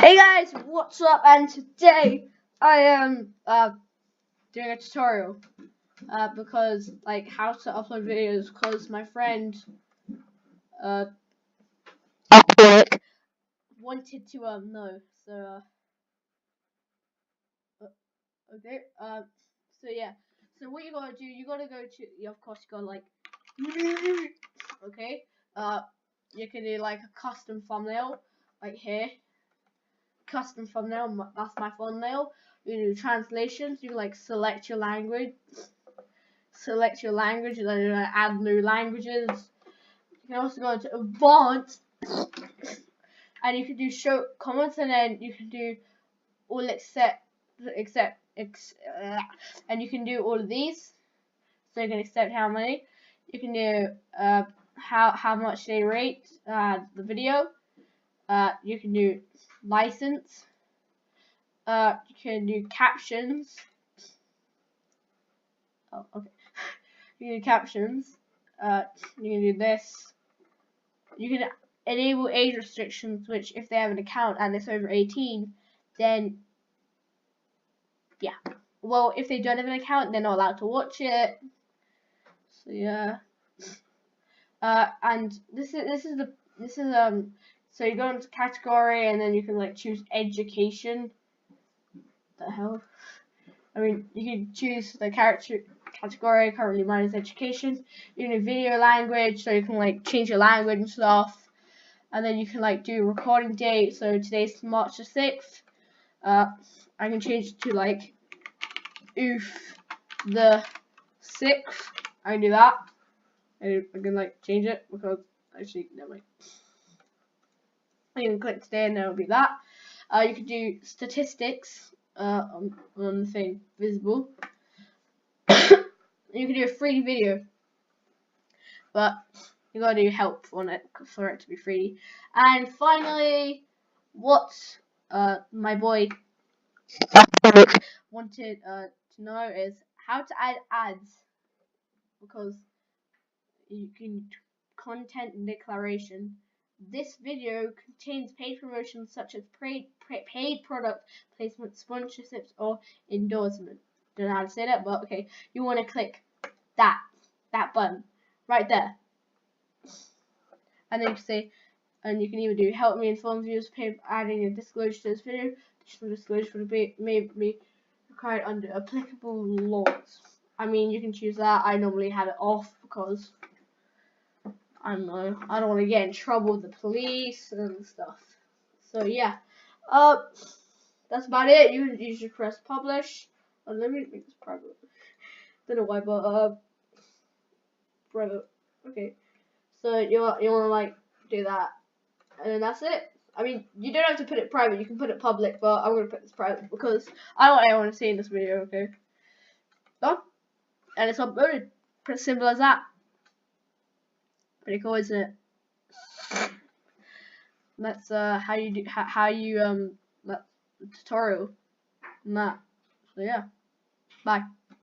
Hey guys, what's up? And today I am doing a tutorial because like how to upload videos because my friend Alcoholic wanted to know. So okay so yeah. So what you gotta do? You gotta go to of course you gotta like okay you can do like a custom thumbnail like here. Custom thumbnail, that's my thumbnail. You can do translations, you can like select your language and then you add new languages. You can also go into advanced and you can do show comments and then you can do all except and you can do all of these. So you can accept how many. You can do how much they rate the video. You can do license. You can do captions. Oh, okay. You can do captions. You can do this. You can enable age restrictions, which if they have an account and it's over 18, then yeah. Well, if they don't have an account, they're not allowed to watch it. So yeah. And this is so you go into category and then you can like choose education. The hell? I mean, you can choose the category. Currently mine is education. You can do video language, so you can like change your language and stuff. And then you can like do recording date. So today's March the 6th. I can change it to like oof the 6th. I can do that. I can like change it because actually never mind. You can click today and then it'll be that. You can do statistics on the thing visible. You can do a 3D video, but you gotta do help on it for it to be 3D. And finally, what my boy wanted to know is how to add ads, because you can content declaration. This video contains paid promotions such as paid product placement, sponsorships, or endorsement. Don't know how to say that, but okay. You want to click that button right there, and then you can say, and you can even do help me inform viewers pay adding a disclosure to this video. Additional disclosure may be required under applicable laws. I mean, you can choose that. I normally have it off because I don't know. I don't want to get in trouble with the police and stuff. So yeah, that's about it. You should press publish. Oh, let me make this private. Don't know why, but private. Okay. So you want to like do that, and then that's it. I mean, you don't have to put it private. You can put it public, but I'm gonna put this private because I don't want anyone to see in this video. Okay. Done. And it's uploaded. Pretty simple as that. Pretty cool, isn't it? That's how you do that tutorial and that. So yeah. Bye.